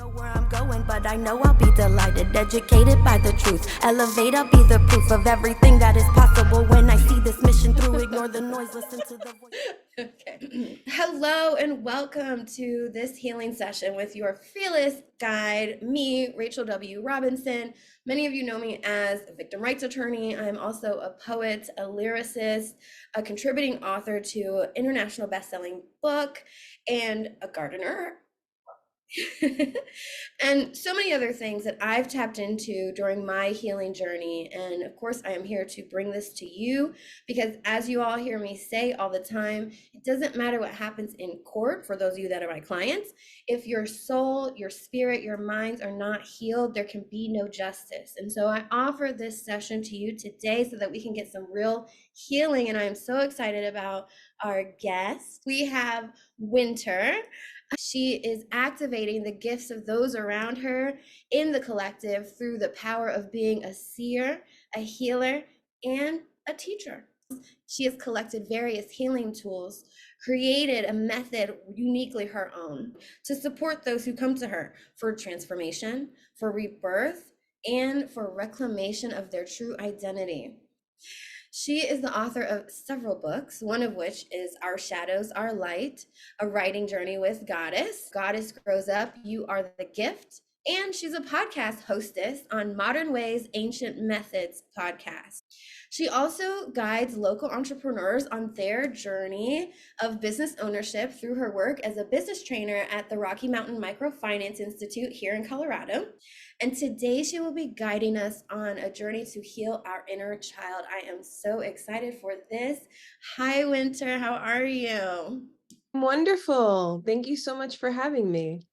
know where I'm going, but I know I'll be delighted, educated by the truth. Elevate, I'll be the proof of everything that is possible when I see this mission through. Ignore the noise, listen to the voice. Okay. Hello and welcome to this healing session with your fearless guide, me, Rachel W. Robinson. Many of you know me as a victim rights attorney. I'm also a poet, a lyricist, a contributing author to an international best-selling book, and a gardener. And so many other things that I've tapped into during my healing journey. And of course, I am here to bring this to you because, as you all hear me say all the time, it doesn't matter what happens in court for those of you that are my clients. If your soul, your spirit, your minds are not healed, there can be no justice. And so I offer this session to you today so that we can get some real healing. And I am so excited about our guest. We have Winter. She is activating the gifts of those around her in the collective through the power of being a seer, a healer, and a teacher. She has collected various healing tools, created a method uniquely her own to support those who come to her for transformation, for rebirth, and for reclamation of their true identity. She is the author of several books, one of which is Our Shadows, Our Light, a writing journey with Goddess. Goddess Grows Up, You Are the Gift. And she's a podcast hostess on Modern Ways, Ancient Methods podcast. She also guides local entrepreneurs on their journey of business ownership through her work as a business trainer at the Rocky Mountain Microfinance Institute here in Colorado. And today she will be guiding us on a journey to heal our inner child. I am so excited for this. Hi, Winter. How are you? Wonderful. Thank you so much for having me.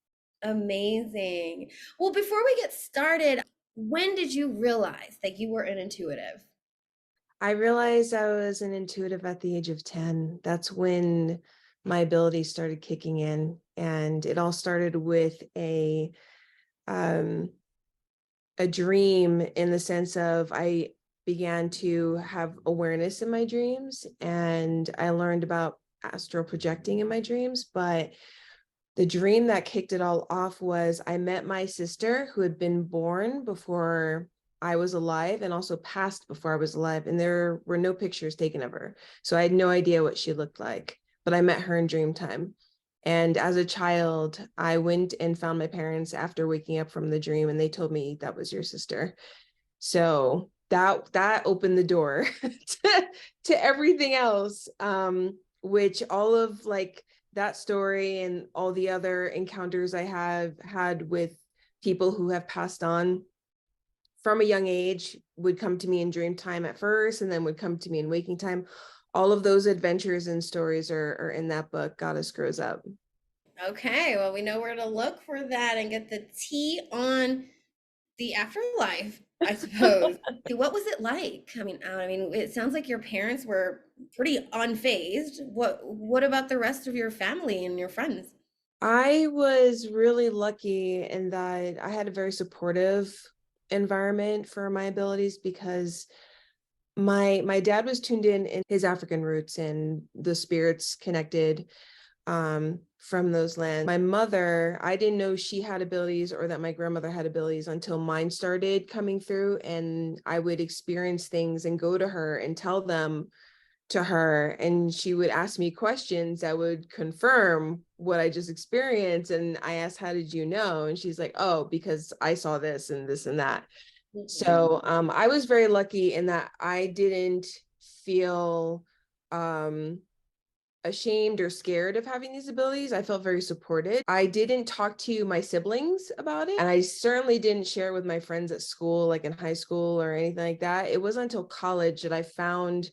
Amazing. Well, before we get started, when did you realize that you were an intuitive? I realized I was an intuitive at the age of 10. That's when my abilities started kicking in. And it all started with a dream, in the sense of I began to have awareness in my dreams, and I learned about astral projecting in my dreams. But the dream that kicked it all off was I met my sister, who had been born before I was alive and also passed before I was alive. And there were no pictures taken of her. So I had no idea what she looked like, but I met her in dream time. And as a child, I went and found my parents after waking up from the dream, and they told me that was your sister. So that opened the door to everything else, which all of like that story and all the other encounters I have had with people who have passed on from a young age would come to me in dream time at first, and then would come to me in waking time. All of those adventures and stories are in that book, Goddess Grows Up. Okay, well, we know where to look for that and get the tea on the afterlife, I suppose. What was it like? I mean, it sounds like your parents were pretty unfazed. What about the rest of your family and your friends? I was really lucky in that I had a very supportive environment for my abilities, because my dad was tuned in his African roots and the spirits connected from those lands. My mother, I didn't know she had abilities or that my grandmother had abilities until mine started coming through, and I would experience things and go to her and tell them to her, and she would ask me questions that would confirm what I just experienced. And I asked, how did you know? And she's like, oh, because I saw this and this and that. So I was very lucky in that I didn't feel ashamed or scared of having these abilities. I felt very supported. I didn't talk to my siblings about it, and I certainly didn't share with my friends at school, like in high school or anything like that. It wasn't until college that I found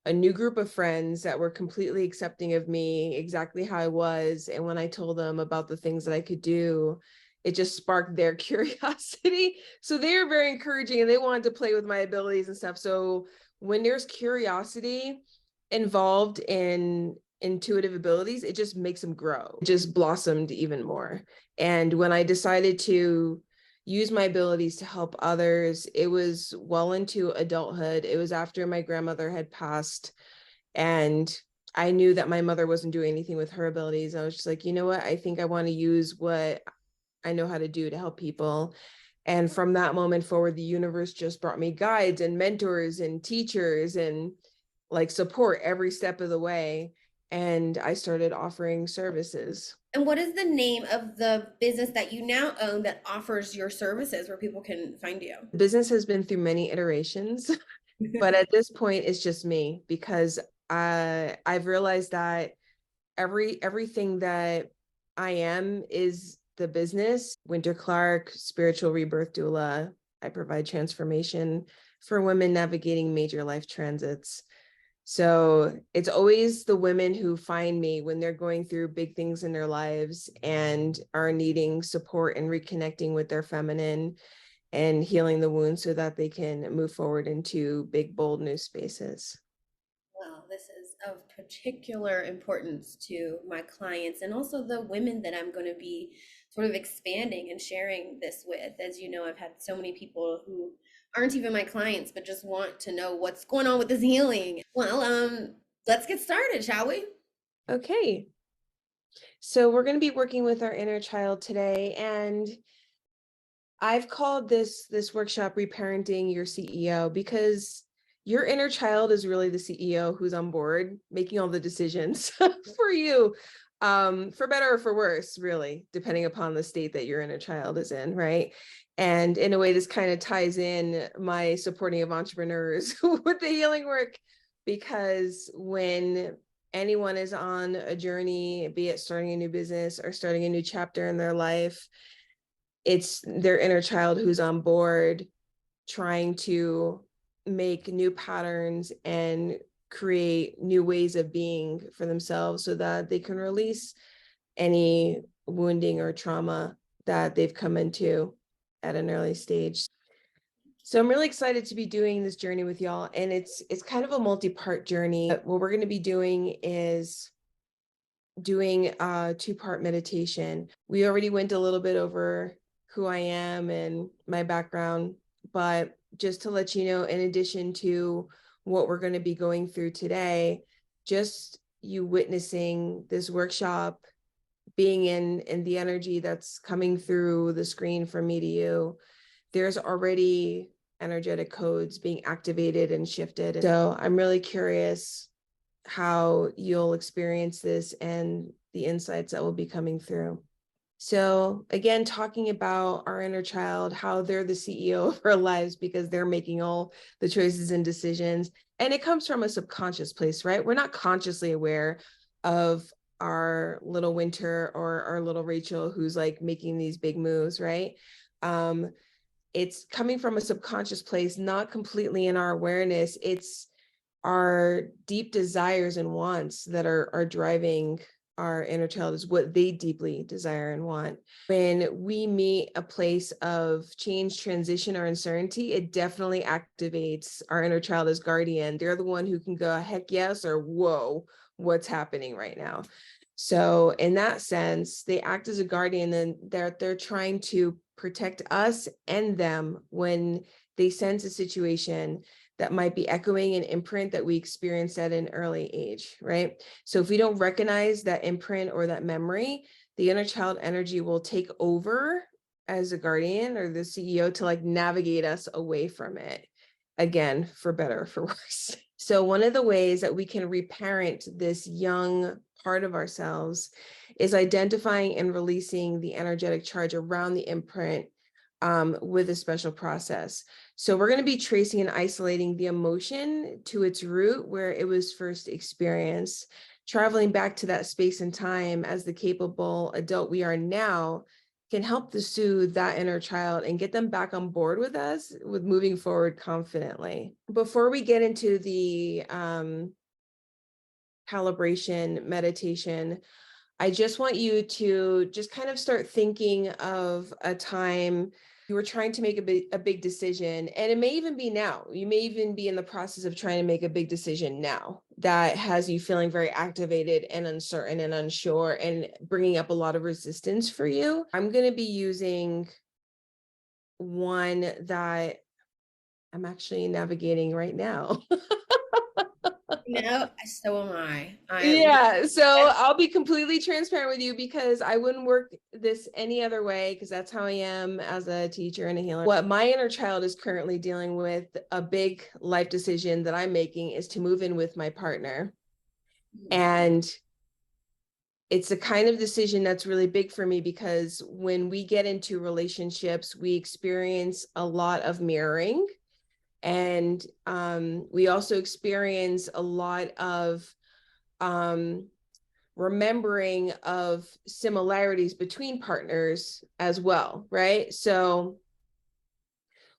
a new group of friends that were completely accepting of me exactly how I was. And when I told them about the things that I could do, it just sparked their curiosity. So they were very encouraging, and they wanted to play with my abilities and stuff. So when there's curiosity involved in intuitive abilities, it just makes them grow. It just blossomed even more. And when I decided to use my abilities to help others, it was well into adulthood. It was after my grandmother had passed, and I knew that my mother wasn't doing anything with her abilities. I was just like, you know what? I think I want to use what I know how to do to help people. And from that moment forward, the universe just brought me guides and mentors and teachers and like support every step of the way. And I started offering services. And what is the name of the business that you now own that offers your services where people can find you? The business has been through many iterations, but at this point, it's just me because I've realized that everything that I am is the business. Winter Clark, spiritual rebirth doula. I provide transformation for women navigating major life transits. So it's always the women who find me when they're going through big things in their lives and are needing support and reconnecting with their feminine and healing the wounds so that they can move forward into big, bold new spaces. Well, this is of particular importance to my clients and also the women that I'm going to be sort of expanding and sharing this with. As you know, I've had so many people who aren't even my clients, but just want to know what's going on with this healing. Well, let's get started, shall we? Okay. So we're going to be working with our inner child today, and I've called this workshop Reparenting Your CEO because your inner child is really the CEO who's on board making all the decisions for you, for better or for worse, really, depending upon the state that your inner child is in, right? And in a way, this kind of ties in my supporting of entrepreneurs with the healing work, because when anyone is on a journey, be it starting a new business or starting a new chapter in their life, it's their inner child who's on board trying to make new patterns and create new ways of being for themselves so that they can release any wounding or trauma that they've come into at an early stage. So I'm really excited to be doing this journey with y'all, and it's kind of a multi-part journey. What we're going to be doing is doing a two-part meditation. We already went a little bit over who I am and my background, but just to let you know, in addition to what we're going to be going through today, just you witnessing this workshop, being in the energy that's coming through the screen from me to you, there's already energetic codes being activated and shifted. So I'm really curious how you'll experience this and the insights that will be coming through. So again, talking about our inner child, how they're the CEO of our lives because they're making all the choices and decisions. And it comes from a subconscious place, right? We're not consciously aware of our little Winter or our little Rachel who's like making these big moves, right? It's coming from a subconscious place, not completely in our awareness. It's our deep desires and wants that are driving our inner child, is what they deeply desire and want. When we meet a place of change, transition, or uncertainty, it definitely activates our inner child as guardian. They're the one who can go, heck yes, or whoa, what's happening right now? So in that sense, they act as a guardian, and they're trying to protect us and them when they sense a situation that might be echoing an imprint that we experienced at an early age, right? So if we don't recognize that imprint or that memory, the inner child energy will take over as a guardian or the CEO to like navigate us away from it, again, for better or for worse. So one of the ways that we can reparent this young part of ourselves is identifying and releasing the energetic charge around the imprint with a special process. So we're going to be tracing and isolating the emotion to its root where it was first experienced, traveling back to that space and time as the capable adult we are now can help to soothe that inner child and get them back on board with us with moving forward confidently. Before we get into the calibration meditation, I just want you to just kind of start thinking of a time you were trying to make a big decision. And it may even be now. You may even be in the process of trying to make a big decision now that has you feeling very activated and uncertain and unsure and bringing up a lot of resistance for you. I'm going to be using one that I'm actually navigating right now. So am I. Yeah, so I'll be completely transparent with you because I wouldn't work this any other way because that's how I am as a teacher and a healer. What my inner child is currently dealing with, a big life decision that I'm making is to move in with my partner. And it's a kind of decision that's really big for me because when we get into relationships, we experience a lot of mirroring. And we also experience a lot of remembering of similarities between partners as well, right? So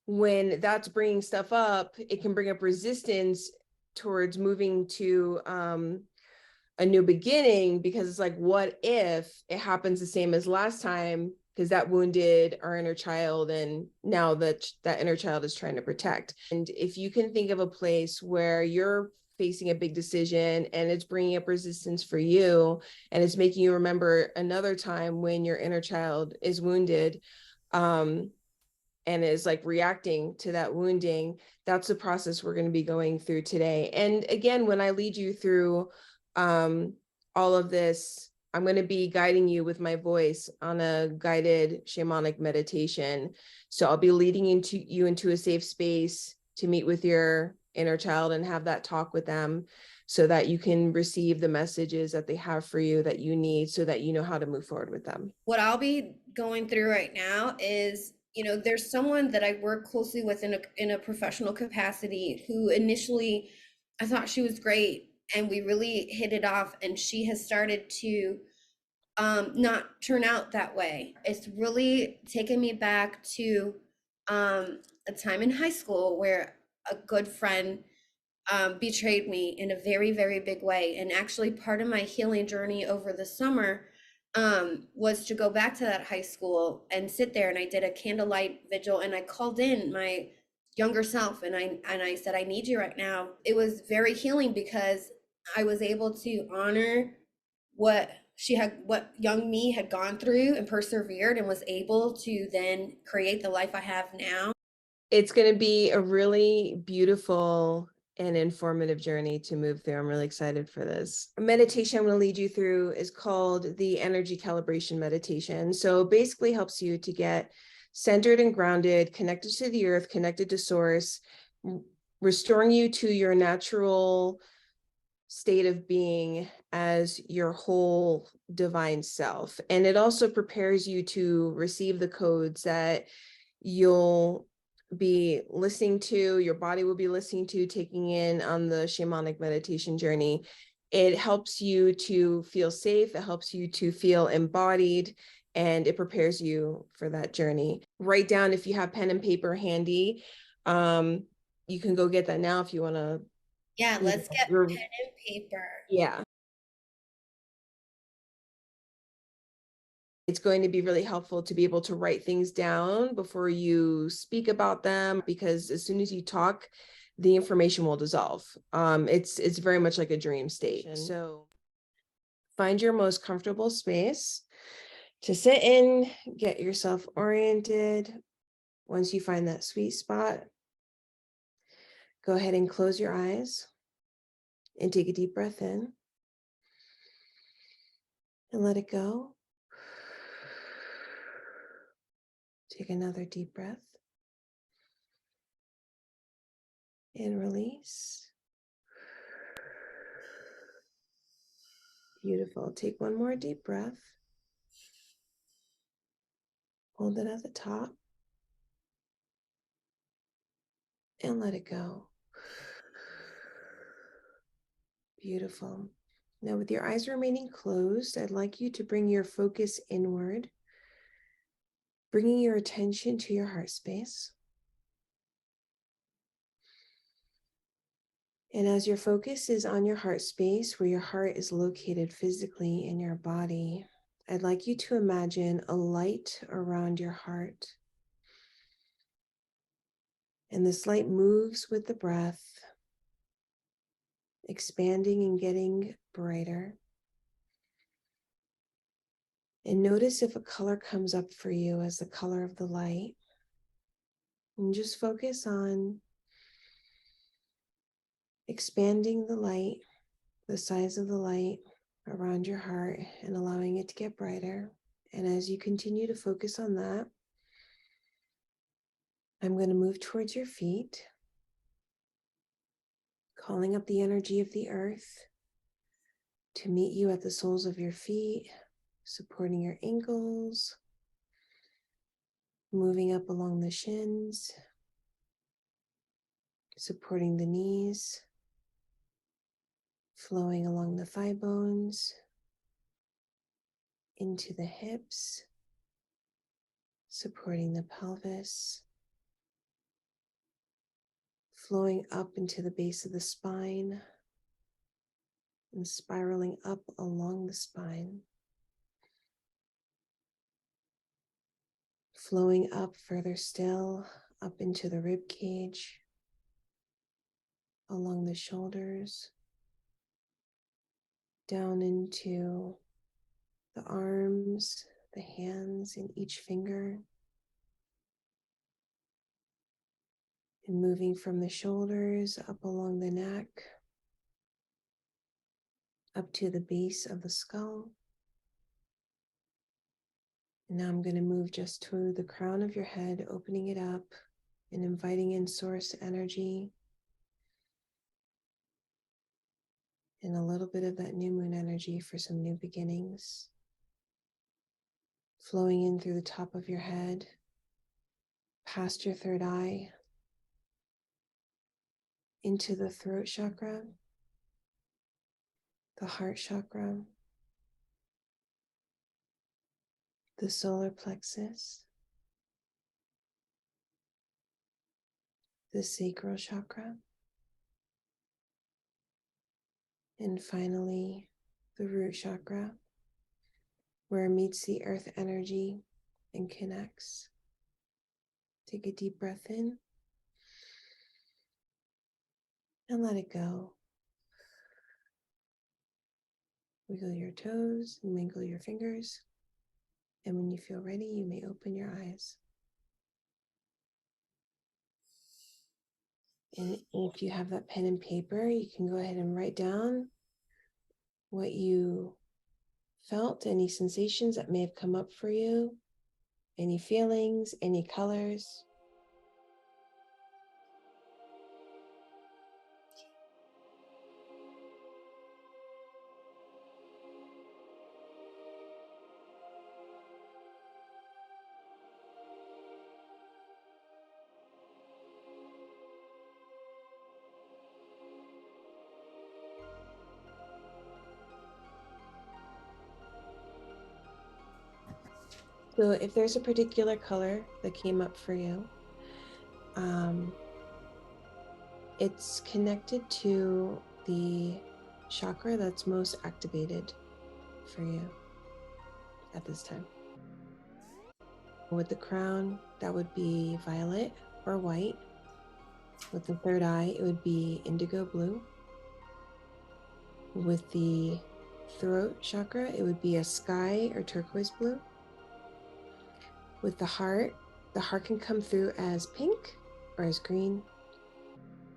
when that's bringing stuff up, it can bring up resistance towards moving to a new beginning because it's like, what if it happens the same as last time? Because that wounded our inner child, and now that inner child is trying to protect. And if you can think of a place where you're facing a big decision and it's bringing up resistance for you, and it's making you remember another time when your inner child is wounded, and is like reacting to that wounding, that's the process we're going to be going through today. And again, when I lead you through all of this, I'm going to be guiding you with my voice on a guided shamanic meditation. So I'll be leading you into a safe space to meet with your inner child and have that talk with them so that you can receive the messages that they have for you that you need so that you know how to move forward with them. What I'll be going through right now is, there's someone that I work closely with in a professional capacity who initially I thought she was great and we really hit it off, and she has started to not turn out that way. It's really taken me back to a time in high school where a good friend betrayed me in a very, very big way. And actually, part of my healing journey over the summer was to go back to that high school and sit there. And I did a candlelight vigil, and I called in my younger self, and I said, I need you right now. It was very healing because I was able to honor what young me had gone through and persevered and was able to then create the life I have now. It's going to be a really beautiful and informative journey to move through. I'm really excited for this. A meditation I'm going to lead you through is called the energy calibration meditation. So it basically helps you to get centered and grounded, connected to the earth, connected to source, restoring you to your natural state of being as your whole divine self. And it also prepares you to receive the codes that you'll be listening to, your body will be listening to, taking in on the shamanic meditation journey. It helps you to feel safe, it helps you to feel embodied, and it prepares you for that journey. Write down, if you have pen and paper handy, you can go get that now if you want to. Yeah, let's get pen and paper. Yeah. It's going to be really helpful to be able to write things down before you speak about them, because as soon as you talk, the information will dissolve. It's very much like a dream state. So find your most comfortable space to sit in, get yourself oriented. Once you find that sweet spot, go ahead and close your eyes and take a deep breath in and let it go. Take another deep breath and release. Beautiful. Take one more deep breath. Hold it at the top and let it go. Beautiful. Now, with your eyes remaining closed, I'd like you to bring your focus inward, bringing your attention to your heart space. And as your focus is on your heart space, where your heart is located physically in your body, I'd like you to imagine a light around your heart. And this light moves with the breath, expanding and getting brighter. And notice if a color comes up for you as the color of the light. And just focus on expanding the light, the size of the light around your heart, and allowing it to get brighter. And as you continue to focus on that, I'm going to move towards your feet, calling up the energy of the earth to meet you at the soles of your feet, supporting your ankles, moving up along the shins, supporting the knees, flowing along the thigh bones, into the hips, supporting the pelvis, flowing up into the base of the spine, and spiraling up along the spine, flowing up further still, up into the rib cage, along the shoulders, down into the arms, the hands, and each finger, and moving from the shoulders up along the neck, up to the base of the skull. Now I'm going to move just to the crown of your head, opening it up and inviting in source energy and a little bit of that new moon energy for some new beginnings. Flowing in through the top of your head, past your third eye, into the throat chakra, the heart chakra, the solar plexus, the sacral chakra, and finally the root chakra, where it meets the earth energy and connects. Take a deep breath in and let it go. Wiggle your toes and winkle your fingers. And when you feel ready, you may open your eyes. And if you have that pen and paper, you can go ahead and write down what you felt, any sensations that may have come up for you, any feelings, any colors. So if there's a particular color that came up for you, it's connected to the chakra that's most activated for you at this time. With the crown, that would be violet or white. With the third eye, it would be indigo blue. With the throat chakra, it would be a sky or turquoise blue. With the heart can come through as pink or as green.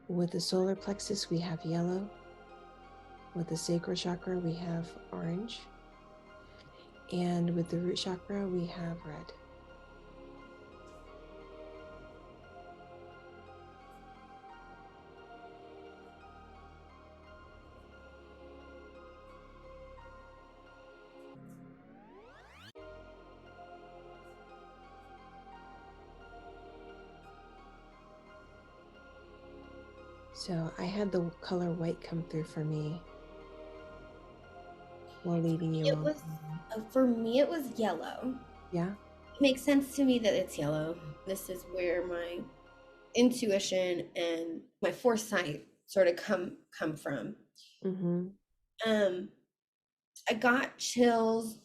With the solar plexus, we have yellow. With the sacral chakra, we have orange. And with the root chakra, we have red. So I had the color white come through for me while leading you It on. was, for me, it was yellow. Yeah. It makes sense to me that it's yellow. This is where my intuition and my foresight sort of come from. Mm-hmm. Um, I got chills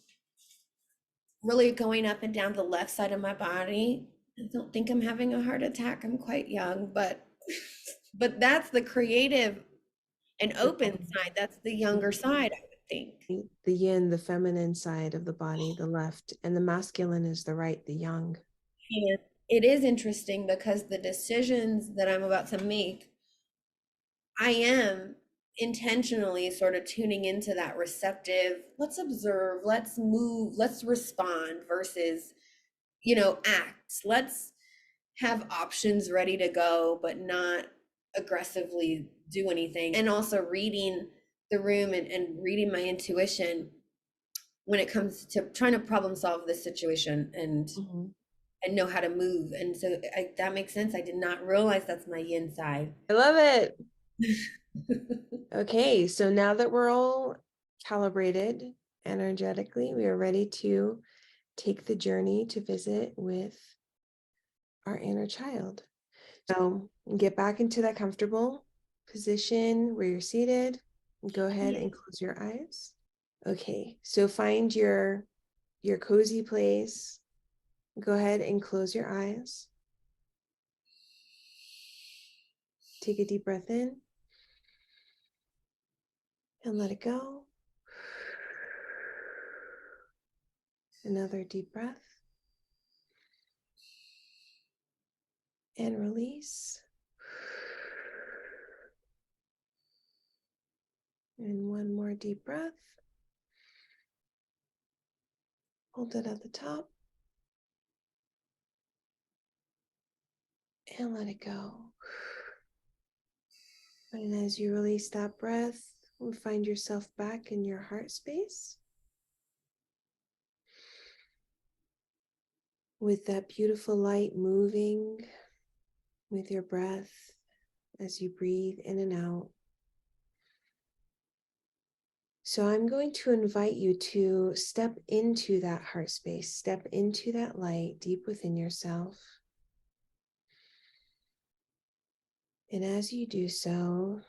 really going up and down the left side of my body. I don't think I'm having a heart attack. I'm quite young, but but that's the creative and open side. That's the younger side, I would think. The yin, the feminine side of the body, the left, and the masculine is the right, the yang. And it is interesting because the decisions that I'm about to make I am intentionally sort of tuning into that receptive, let's observe, let's move, let's respond versus, act. Let's have options ready to go, but not aggressively do anything. And also reading the room and reading my intuition when it comes to trying to problem solve this situation Mhm. and know how to move. And so that makes sense. I did not realize that's my yin side. I love it. Okay, so now that we're all calibrated energetically, we are ready to take the journey to visit with our inner child. So get back into that comfortable position where you're seated. Go ahead and close your eyes. Okay, so find your cozy place. Go ahead and close your eyes. Take a deep breath in and let it go. Another deep breath and release. And one more deep breath. Hold it at the top and let it go. And as you release that breath, you'll find yourself back in your heart space with that beautiful light moving with your breath as you breathe in and out. So I'm going to invite you to step into that heart space, step into that light deep within yourself. And as you do so,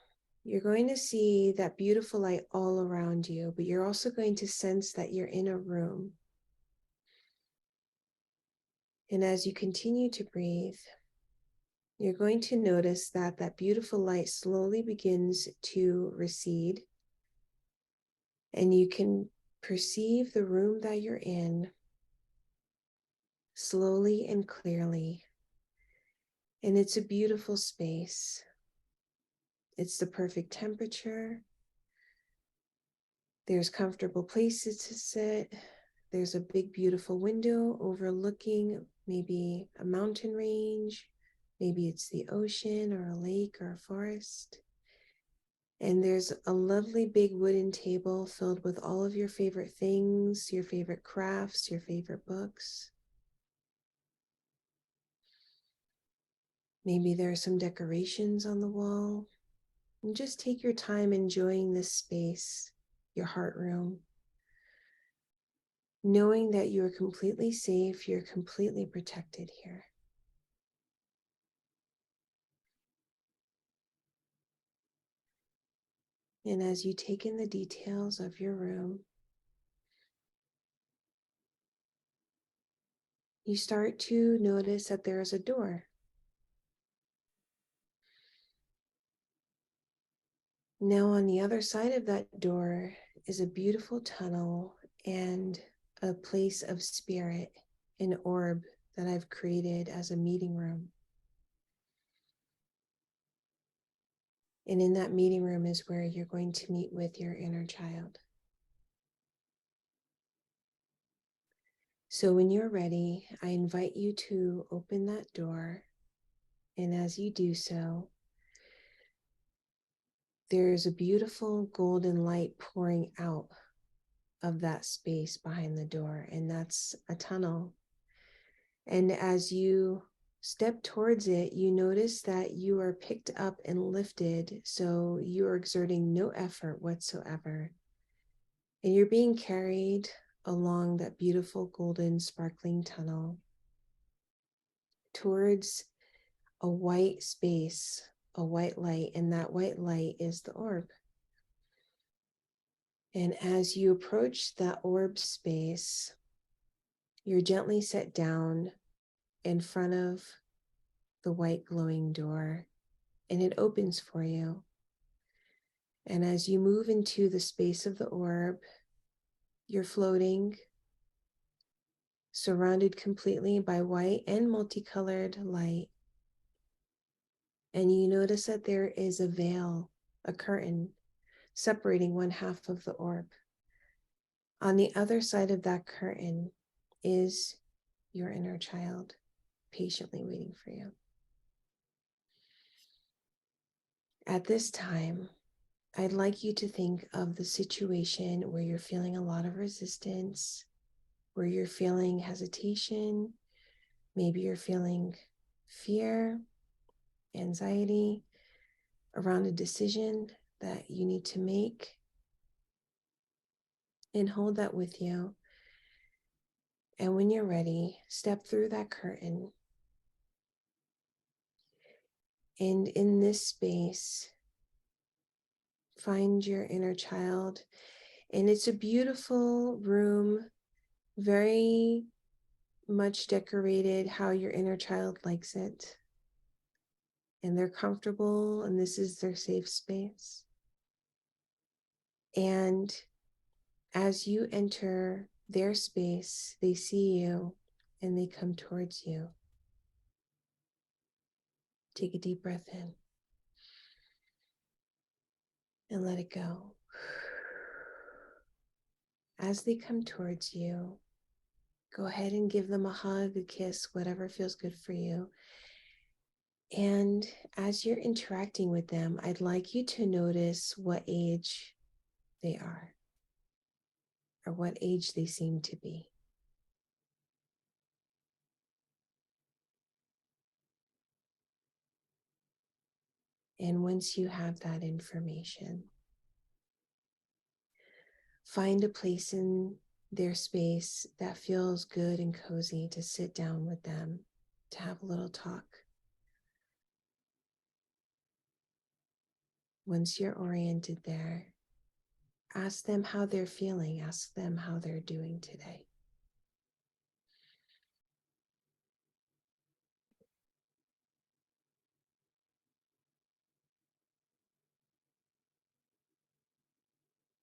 you're going to see that beautiful light all around you, but you're also going to sense that you're in a room. And as you continue to breathe, you're going to notice that that beautiful light slowly begins to recede, and you can perceive the room that you're in slowly and clearly. And it's a beautiful space. It's the perfect temperature. There's comfortable places to sit. There's a big, beautiful window overlooking maybe a mountain range. Maybe it's the ocean or a lake or a forest. And there's a lovely big wooden table filled with all of your favorite things, your favorite crafts, your favorite books. Maybe there are some decorations on the wall. And just take your time enjoying this space, your heart room, knowing that you are completely safe, you're completely protected here. And as you take in the details of your room, you start to notice that there is a door. Now, on the other side of that door is a beautiful tunnel and a place of spirit, an orb that I've created as a meeting room. And in that meeting room is where you're going to meet with your inner child. So when you're ready, I invite you to open that door. And as you do so, there's a beautiful golden light pouring out of that space behind the door, and that's a tunnel. And as you step towards it, you notice that you are picked up and lifted, so you are exerting no effort whatsoever. And you're being carried along that beautiful golden sparkling tunnel towards a white space, a white light, and that white light is the orb. And as you approach that orb space, you're gently set down in front of the white glowing door, and it opens for you. And as you move into the space of the orb, you're floating, surrounded completely by white and multicolored light. And you notice that there is a veil a curtain separating one half of the orb. On the other side of that curtain is your inner child patiently waiting for you. At this time, I'd like you to think of the situation where you're feeling a lot of resistance, where you're feeling hesitation, maybe you're feeling fear, anxiety around a decision that you need to make, and hold that with you. And when you're ready, step through that curtain. And in this space, find your inner child. And it's a beautiful room, very much decorated how your inner child likes it. And they're comfortable, and this is their safe space. And as you enter their space, they see you and they come towards you. Take a deep breath in and let it go. As they come towards you, go ahead and give them a hug, a kiss, whatever feels good for you. And as you're interacting with them, I'd like you to notice what age they are or what age they seem to be. And once you have that information, find a place in their space that feels good and cozy to sit down with them, to have a little talk. Once you're oriented there, ask them how they're feeling, ask them how they're doing today.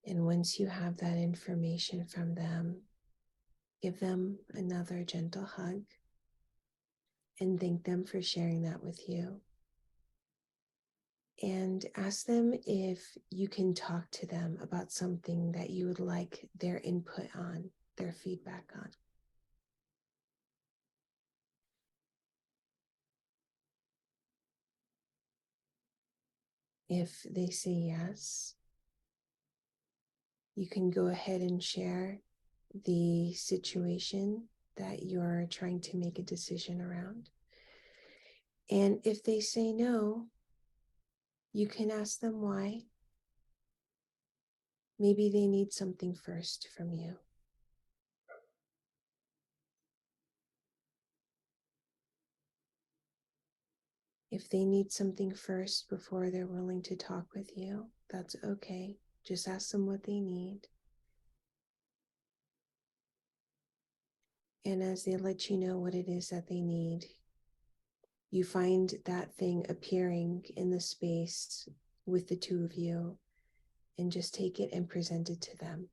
And once you have that information from them, give them another gentle hug and thank them for sharing that with you. And ask them if you can talk to them about something that you would like their input on, their feedback on. If they say yes, you can go ahead and share the situation that you're trying to make a decision around. And if they say no, you can ask them why. Maybe they need something first from you. If they need something first before they're willing to talk with you, that's okay. Just ask them what they need. And as they let you know what it is that they need, you find that thing appearing in the space with the two of you and just take it and present it to them.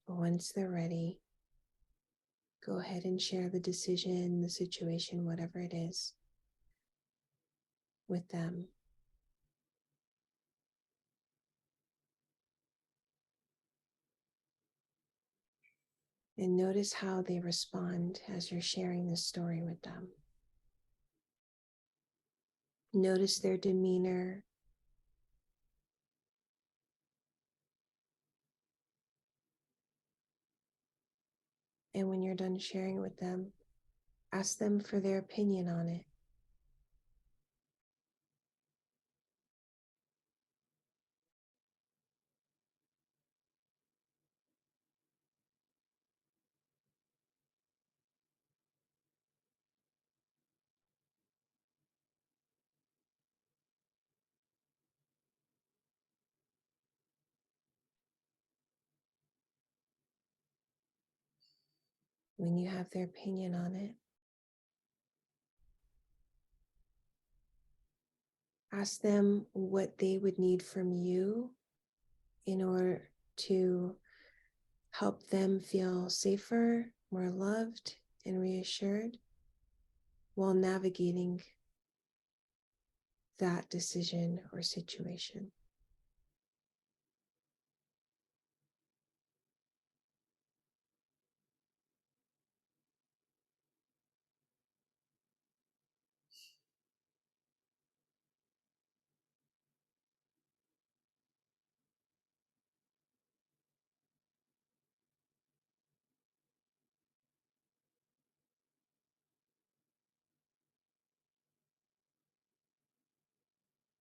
Once they're ready, go ahead and share the decision, the situation, whatever it is, with them. And notice how they respond as you're sharing this story with them. Notice their demeanor. And when you're done sharing with them, ask them for their opinion on it. When you have their opinion on it, ask them what they would need from you in order to help them feel safer, more loved, and reassured while navigating that decision or situation.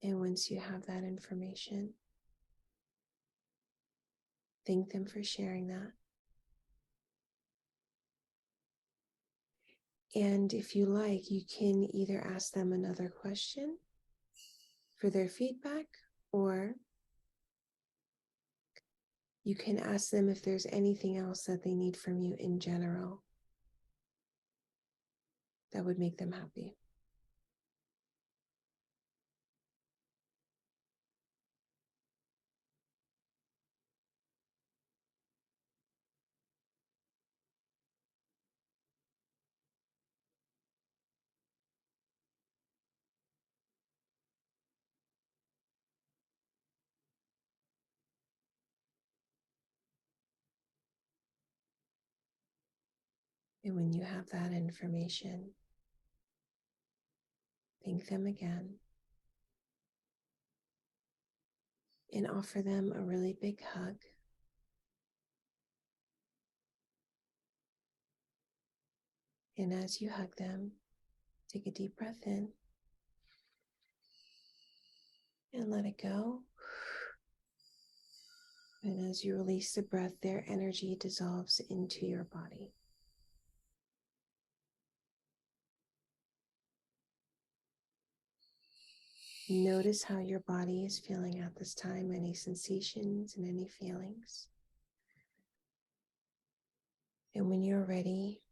And once you have that information, thank them for sharing that. And if you like, you can either ask them another question for their feedback, or you can ask them if there's anything else that they need from you in general that would make them happy. And when you have that information, thank them again and offer them a really big hug. And as you hug them, take a deep breath in and let it go. And as you release the breath, their energy dissolves into your body. Notice how your body is feeling at this time, any sensations and any feelings. And when you're ready,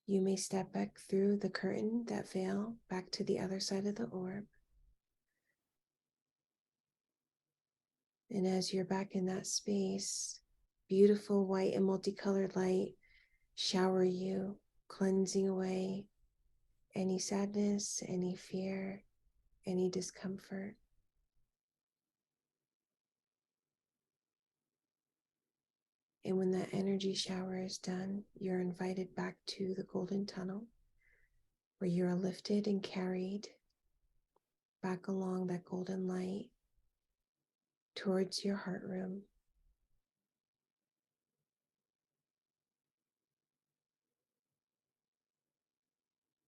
you may step back through the curtain, that veil, back to the other side of the orb. And as you're back in that space, beautiful white and multicolored light shower you, cleansing away any sadness, any fear, any discomfort. And when that energy shower is done, you're invited back to the golden tunnel, where you are lifted and carried back along that golden light towards your heart room.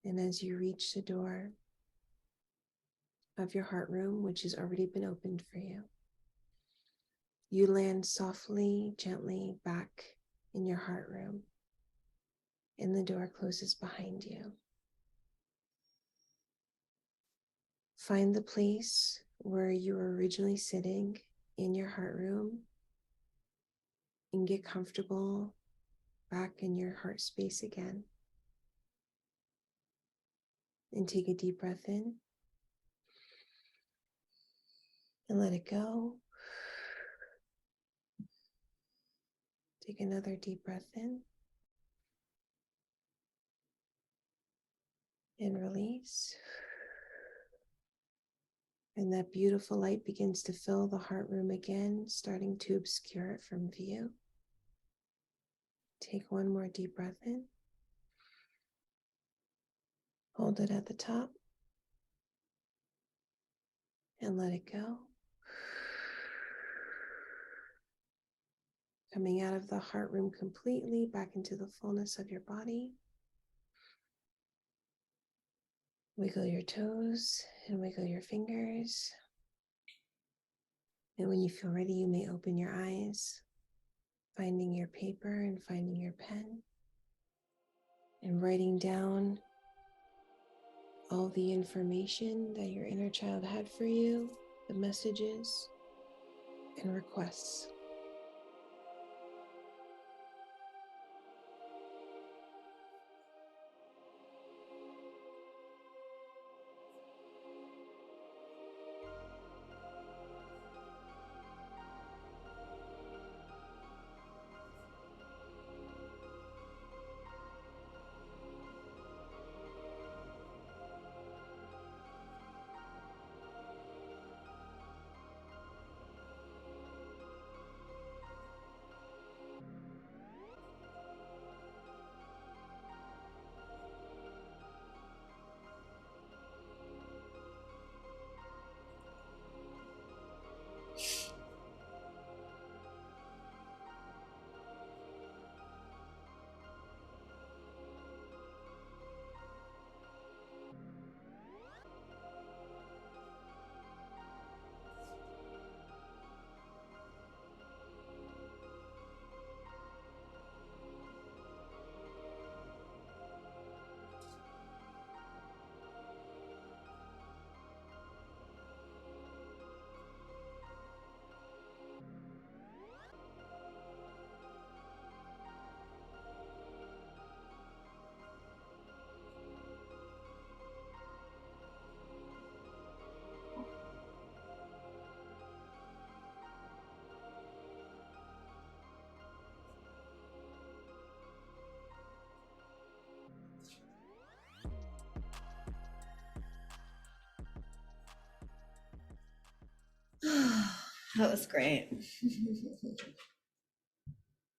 And as you reach the door of your heart room, which has already been opened for you, you land softly, gently back in your heart room, and the door closes behind you. Find the place where you were originally sitting in your heart room and get comfortable back in your heart space again. And take a deep breath in and let it go. Take another deep breath in and release. And that beautiful light begins to fill the heart room again, starting to obscure it from view. Take one more deep breath in. Hold it at the top and let it go. Coming out of the heart room completely back into the fullness of your body. Wiggle your toes and wiggle your fingers. And when you feel ready, you may open your eyes, finding your paper and finding your pen, and writing down all the information that your inner child had for you, the messages and requests. That was great.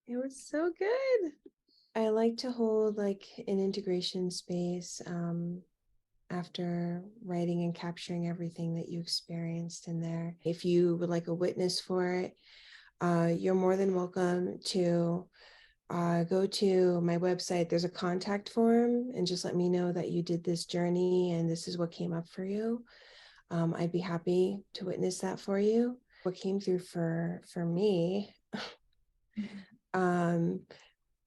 It was so good. I like to hold like an integration space after writing and capturing everything that you experienced in there. If you would like a witness for it, you're more than welcome to go to my website. There's a contact form, and just let me know that you did this journey and this is what came up for you. I'd be happy to witness that for you. What came through for me, um,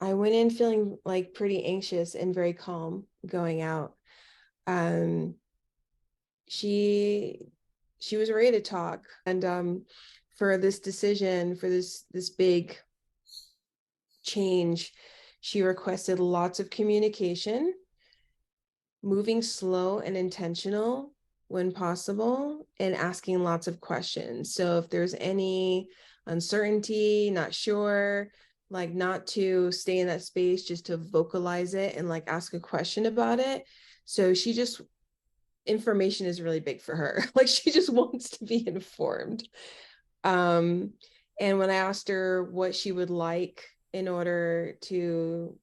I went in feeling like pretty anxious and very calm going out. Um, she she was ready to talk, and for this decision, for this big change, she requested lots of communication, moving slow and intentional when possible, and asking lots of questions. So if there's any uncertainty, not sure, like not to stay in that space, just to vocalize it and like ask a question about it. So she just, information is really big for her. Like she just wants to be informed. Um, and when I asked her what she would like in order to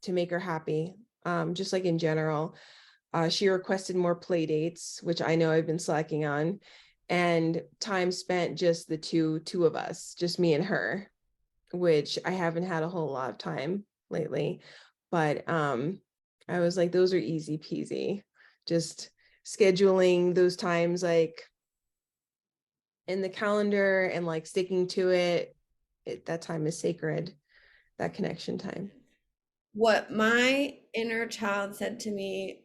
make her happy, just like in general, she requested more play dates, which I know I've been slacking on, and time spent just the two of us, just me and her, which I haven't had a whole lot of time lately. But I was like, those are easy peasy. Just scheduling those times like in the calendar and like sticking to it. That time is sacred, that connection time. What my inner child said to me,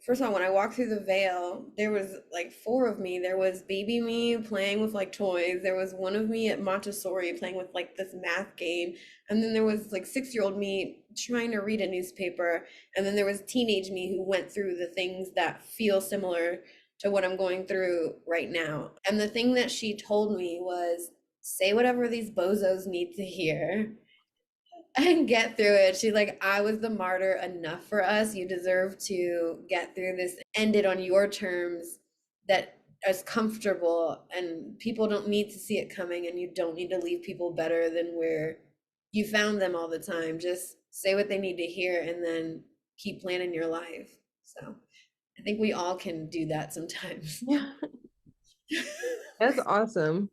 first of all, when I walked through the veil, there was like four of me. There was baby me playing with like toys. There was one of me at Montessori playing with like this math game. And then there was like 6-year-old me trying to read a newspaper. And then there was teenage me who went through the things that feel similar to what I'm going through right now. And the thing that she told me was, say whatever these bozos need to hear and get through it. She's like, I was the martyr enough for us. You deserve to get through this, end it on your terms that is comfortable. And people don't need to see it coming, and you don't need to leave people better than where you found them all the time. Just say what they need to hear and then keep planning your life. So I think we all can do that sometimes. Yeah, that's awesome.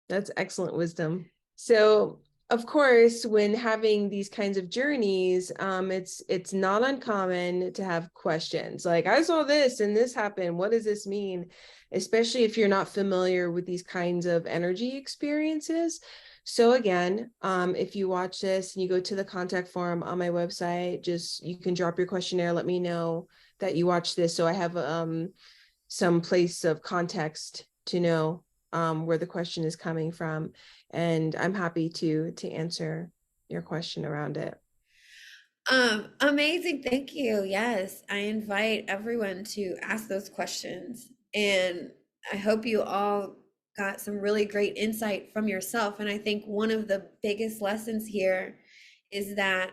That's excellent wisdom. So, of course, when having these kinds of journeys, it's not uncommon to have questions like, "I saw this and this happened. What does this mean?" Especially if you're not familiar with these kinds of energy experiences. So again, if you watch this and you go to the contact form on my website, just you can drop your questionnaire. Let me know that you watch this, so I have some place of context to know where the question is coming from, and I'm happy to answer your question around it. Amazing. Thank you. Yes, I invite everyone to ask those questions. And I hope you all got some really great insight from yourself. And I think one of the biggest lessons here is that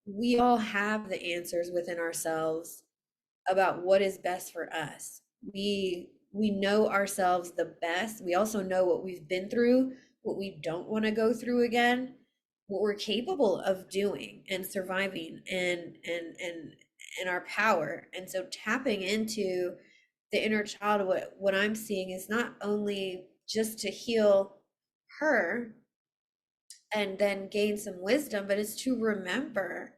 we all have the answers within ourselves about what is best for us. We know ourselves the best. We also know what we've been through, what we don't want to go through again, what we're capable of doing and surviving and our power. And so tapping into the inner child, what I'm seeing is not only just to heal her and then gain some wisdom, but it's to remember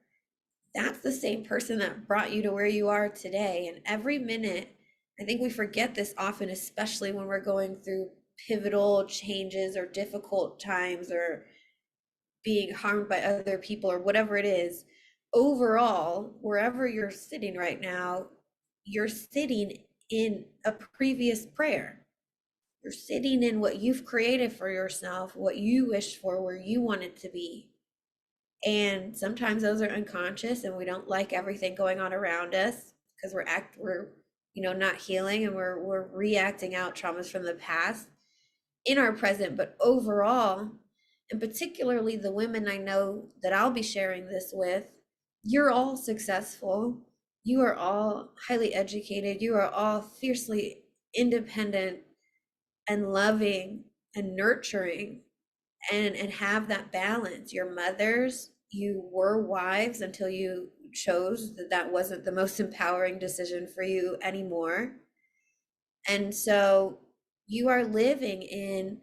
that's the same person that brought you to where you are today. And every minute, I think we forget this often, especially when we're going through pivotal changes or difficult times or being harmed by other people or whatever it is. Overall, wherever you're sitting right now, you're sitting in a previous prayer. You're sitting in what you've created for yourself, what you wished for, where you want it to be. And sometimes those are unconscious and we don't like everything going on around us because we're not healing, and we're reacting out traumas from the past in our present. But overall, and particularly the women I know that I'll be sharing this with, you're all successful. You are all highly educated. You are all fiercely independent and loving and nurturing and have that balance. Your mothers, you were wives until you chose that that wasn't the most empowering decision for you anymore. And so you are living in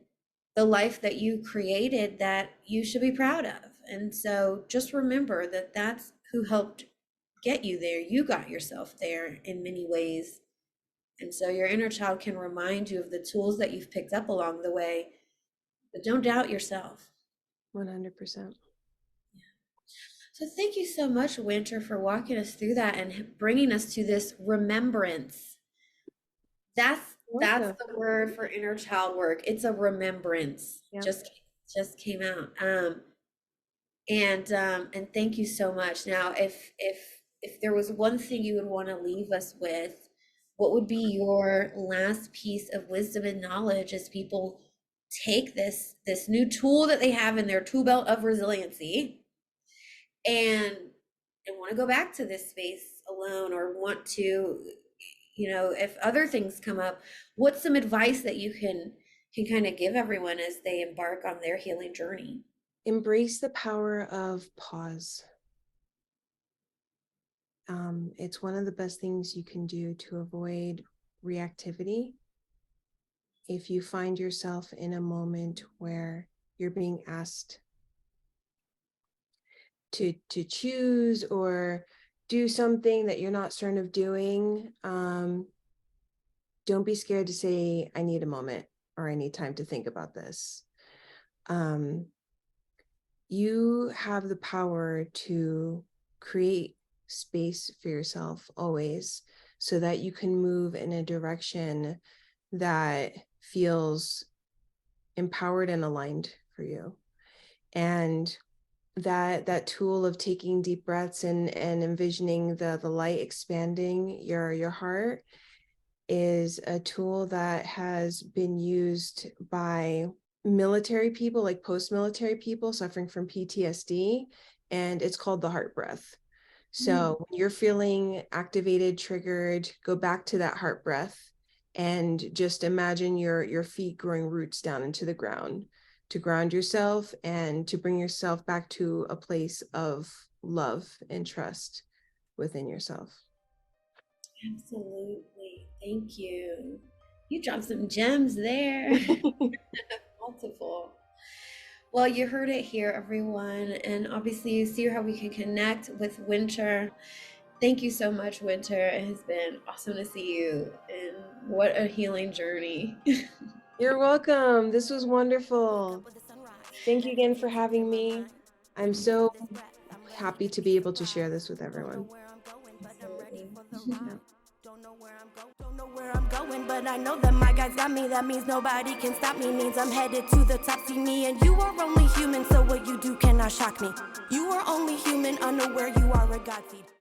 the life that you created that you should be proud of. And so just remember that that's who helped get you there. You got yourself there in many ways. And so your inner child can remind you of the tools that you've picked up along the way, but don't doubt yourself. 100%. So thank you so much, Winter, for walking us through that and bringing us to this remembrance. That's Welcome. the word for inner child work. It's a remembrance. Yeah. Just came out. And thank you so much. Now, if there was one thing you would want to leave us with, what would be your last piece of wisdom and knowledge as people take this new tool that they have in their tool belt of resiliency and want to go back to this space alone, or want to, if other things come up, what's some advice that you can kind of give everyone as they embark on their healing journey? Embrace the power of pause. It's one of the best things you can do to avoid reactivity. If you find yourself in a moment where you're being asked to choose or do something that you're not certain of doing, don't be scared to say, I need a moment, or I need time to think about this. You have the power to create space for yourself always, so that you can move in a direction that feels empowered and aligned for you. And that tool of taking deep breaths and envisioning the light expanding your heart is a tool that has been used by military people, like post-military people suffering from PTSD, and it's called the heart breath. So when you're feeling activated, triggered, go back to that heart breath and just imagine your feet growing roots down into the ground to ground yourself and to bring yourself back to a place of love and trust within yourself. Absolutely. Thank you. You dropped some gems there. Multiple. Well, you heard it here, everyone. And obviously, you see how we can connect with Winter. Thank you so much, Winter. It has been awesome to see you. And what a healing journey. You're welcome. This was wonderful. Thank you again for having me. I'm so happy to be able to share this with everyone. Absolutely. Yeah. Don't know where I'm going, but I know that my guys got me. That means nobody can stop me. Means I'm headed to the top. See me and you are only human, so what you do cannot shock me. You are only human, unaware you are a god seed.